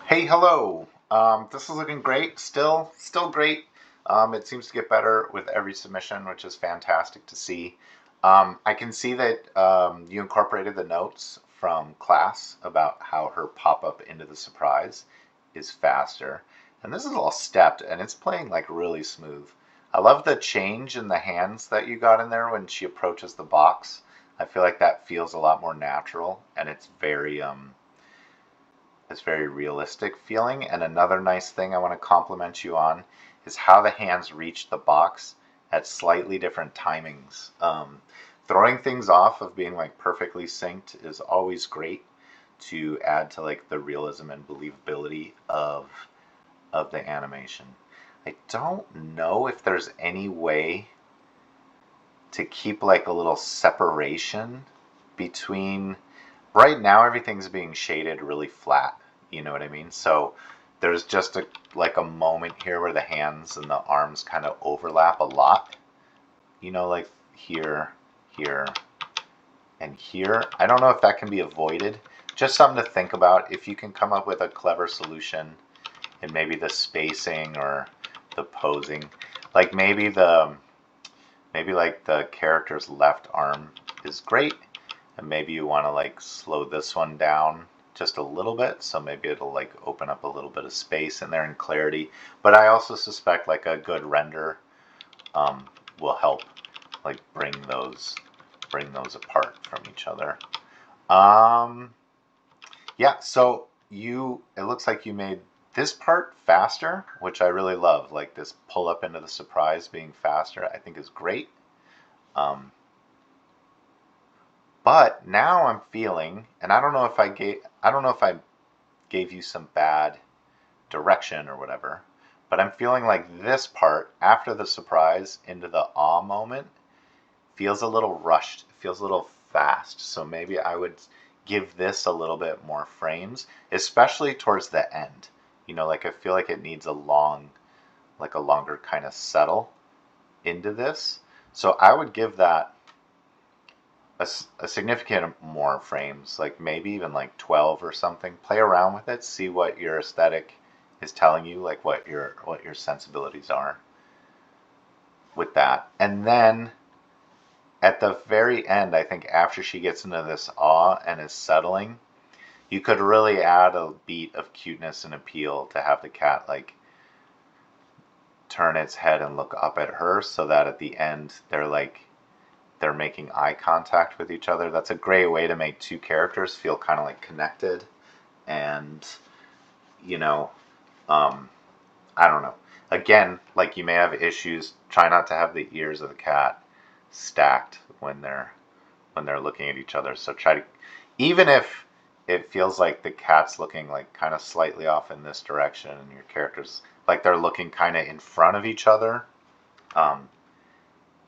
Hey, hello. This is looking great. Still great. It seems to get better with every submission, which is fantastic to see. I can see that you incorporated the notes from class about how her pop-up into the surprise is faster. And this is all stepped, and it's playing like really smooth. I love the change in the hands that you got in there when she approaches the box. I feel like that feels a lot more natural, and it's very realistic feeling. And another nice thing I want to compliment you on is how the hands reach the box at slightly different timings. Throwing things off of being like perfectly synced is always great to add to like the realism and believability of the animation. I don't know if there's any way to keep like a little separation between. Right now everything's being shaded really flat, you know what I mean? So there's just like a moment here where the hands and the arms kind of overlap a lot, like here, here, and here. I don't know if that can be avoided. Just something to think about. If you can come up with a clever solution in maybe the spacing or the posing, like maybe like the character's left arm is great, and maybe you want to like slow this one down just a little bit, so maybe it'll like open up a little bit of space in there and clarity. But I also suspect like a good render will help like bring those apart from each other. um yeah, so it looks like you made this part faster, which I really love. Like this pull up into the surprise being faster, I think is great. um But now I'm feeling, and I don't know if I gave you some bad direction or whatever, but I'm feeling like this part after the surprise into the awe moment feels a little rushed. It feels a little fast. So maybe I would give this a little bit more frames, especially towards the end. Like I feel like it needs like a longer kind of settle into this. So I would give that a significant more frames, like maybe even like 12 or something. Play around with it, see what your aesthetic is telling you, like what your sensibilities are with that. And then at the very end, I think after she gets into this awe and is settling, you could really add a beat of cuteness and appeal to have the cat like turn its head and look up at her, so that at the end they're making eye contact with each other. That's a great way to make two characters feel kind of like connected. And, you know, um, I don't know. Again, like you may have issues. Try not to have the ears of the cat stacked when they're looking at each other. So try to, even if it feels like the cat's looking like kind of slightly off in this direction, and your characters like they're looking kind of in front of each other. Um,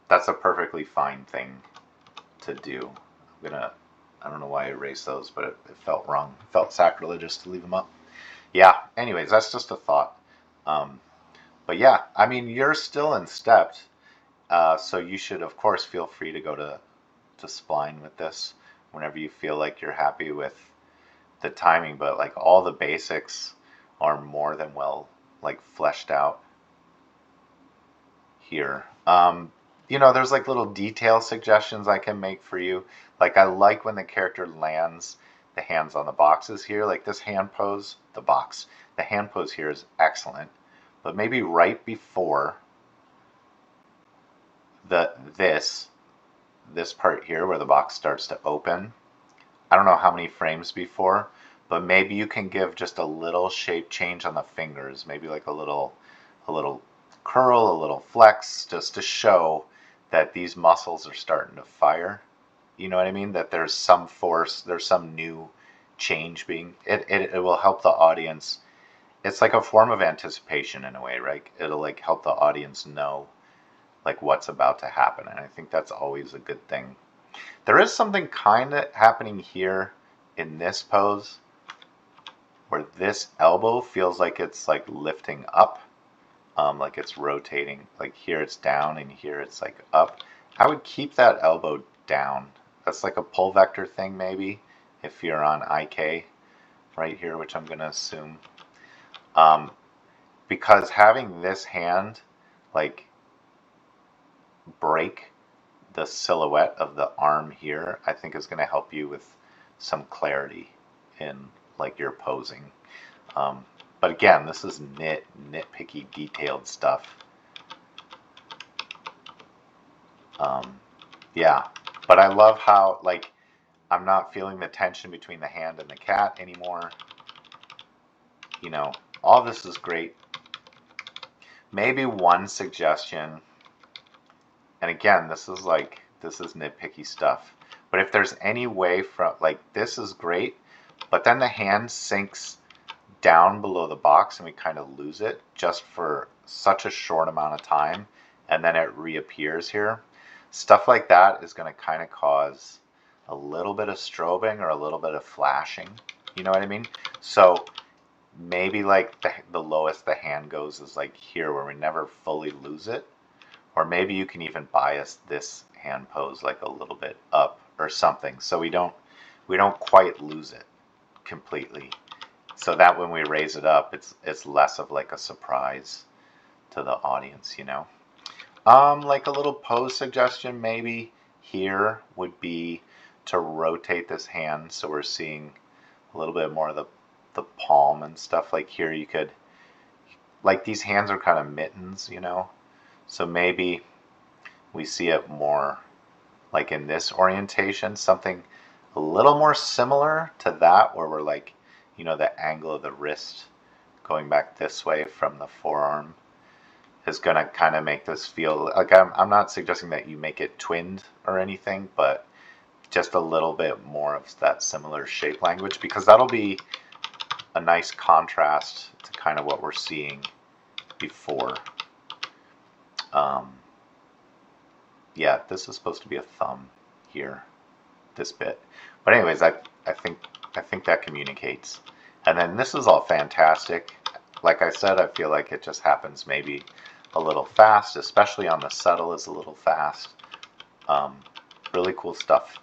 that's a perfectly fine thing to do. I don't know why I erased those, but it felt wrong. It felt sacrilegious to leave them up. Yeah, anyways, that's just a thought. Um, but yeah, I mean, you're still in stepped, so you should, of course, feel free to go to spline with this whenever you feel like you're happy with the timing. But like all the basics are more than well like fleshed out here. There's like little detail suggestions I can make for you. Like I like when the character lands the hands on the boxes here. Like this hand pose, the hand pose here is excellent. But maybe right before the this part here where the box starts to open. I don't know how many frames before, but maybe you can give just a little shape change on the fingers, maybe like a little curl, a little flex, just to show that these muscles are starting to fire. You know what I mean? That there's some force, there's some new change being. It will help the audience. It's like a form of anticipation in a way, right? It'll like help the audience know like what's about to happen, and I think that's always a good thing. There is something kind of happening here in this pose where this elbow feels like it's like lifting up, like it's rotating. Like here it's down and here it's like up. I would keep that elbow down. That's like a pull vector thing maybe if you're on IK right here, which I'm going to assume. Um, because having this hand like break the silhouette of the arm here, I think is going to help you with some clarity in like your posing. Um, but again, this is nitpicky, detailed stuff. Yeah, but I love how like I'm not feeling the tension between the hand and the cat anymore. You know, all this is great. Maybe one suggestion, and again, this is nitpicky stuff. But if there's any way from like this is great, but then the hand sinks down below the box and we kind of lose it just for such a short amount of time, and then it reappears here. Stuff like that is going to kind of cause a little bit of strobing or a little bit of flashing. You know what I mean? So maybe like the lowest the hand goes is like here where we never fully lose it. Or maybe you can even bias this hand pose like a little bit up or something so we don't quite lose it completely. So that when we raise it up, it's less of like a surprise to the audience, you know. Like a little pose suggestion maybe here would be to rotate this hand so we're seeing a little bit more of the palm and stuff. Like here you could, like these hands are kind of mittens, you know. So maybe we see it more like in this orientation, something a little more similar to that where we're like, you know, the angle of the wrist going back this way from the forearm is going to kind of make this feel like I'm not suggesting that you make it twinned or anything, but just a little bit more of that similar shape language, because that'll be a nice contrast to kind of what we're seeing before. Yeah, this is supposed to be a thumb here, this bit. But anyways, I think that communicates. And then this is all fantastic. Like I said, I feel like it just happens maybe a little fast, especially on the subtle is a little fast. Really cool stuff.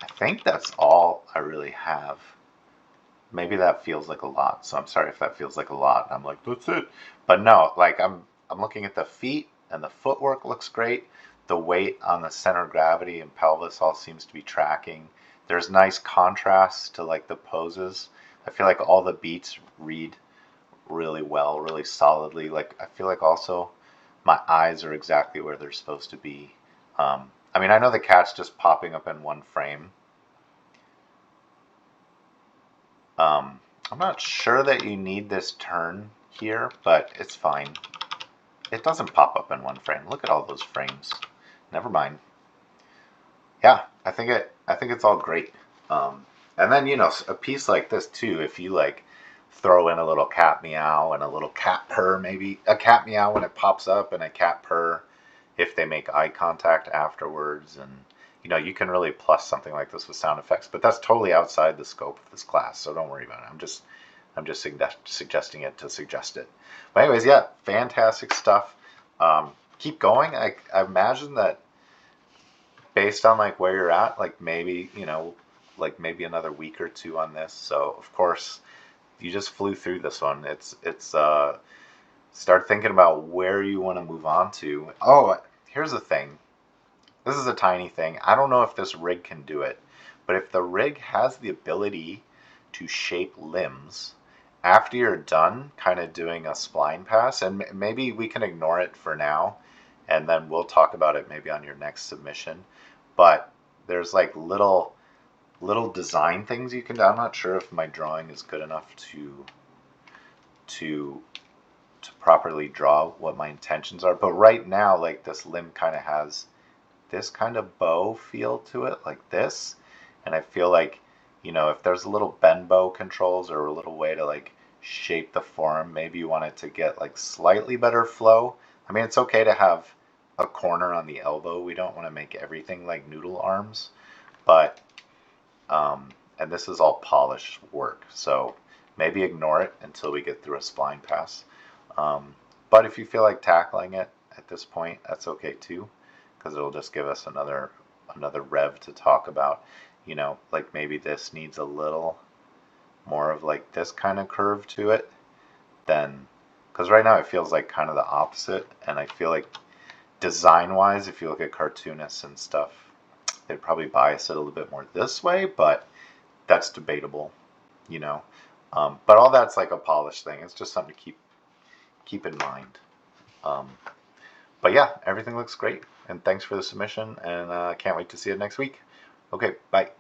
I think that's all I really have. Maybe that feels like a lot, so I'm sorry if that feels like a lot. I'm like, that's it. But no, like I'm looking at the feet and the footwork looks great. The weight on the center of gravity and pelvis all seems to be tracking. There's nice contrast to like the poses. I feel like all the beats read really well, really solidly. Like I feel like also my eyes are exactly where they're supposed to be. I mean, I know the cat's just popping up in one frame. I'm not sure that you need this turn here, but it's fine. It doesn't pop up in one frame. Look at all those frames. Never mind. Yeah, I think it's all great. And then you know a piece like this too. If you like throw in a little cat meow and a little cat purr, maybe a cat meow when it pops up and a cat purr if they make eye contact afterwards, and you know you can really plus something like this with sound effects. But that's totally outside the scope of this class, so don't worry about it. I'm just suggesting it to suggest it. But anyways, yeah, fantastic stuff. Keep going. I imagine that based on like where you're at, like maybe, you know, like maybe another week or two on this. So of course, you just flew through this one. It's start thinking about where you want to move on to. Oh, here's the thing. This is a tiny thing. I don't know if this rig can do it, but if the rig has the ability to shape limbs after you're done kind of doing a spline pass, and maybe we can ignore it for now, and then we'll talk about it maybe on your next submission. But there's like little design things you can do. I'm not sure if my drawing is good enough to properly draw what my intentions are. But right now, like this limb kind of has this kind of bow feel to it, like this. And I feel like, you know, if there's a little bend bow controls or a little way to like shape the form, maybe you want it to get like slightly better flow. I mean, it's okay to have a corner on the elbow. We don't want to make everything like noodle arms, but and this is all polished work, so maybe ignore it until we get through a spline pass. But if you feel like tackling it at this point, that's okay too, because it'll just give us another rev to talk about. You know, like maybe this needs a little more of like this kind of curve to it. then, because right now it feels like kind of the opposite, and I feel like design-wise, if you look at cartoonists and stuff, they'd probably bias it a little bit more this way, but that's debatable, you know. But all that's like a polished thing. It's just something to keep in mind. Um, but yeah, everything looks great. And thanks for the submission, and can't wait to see it next week. Okay, bye.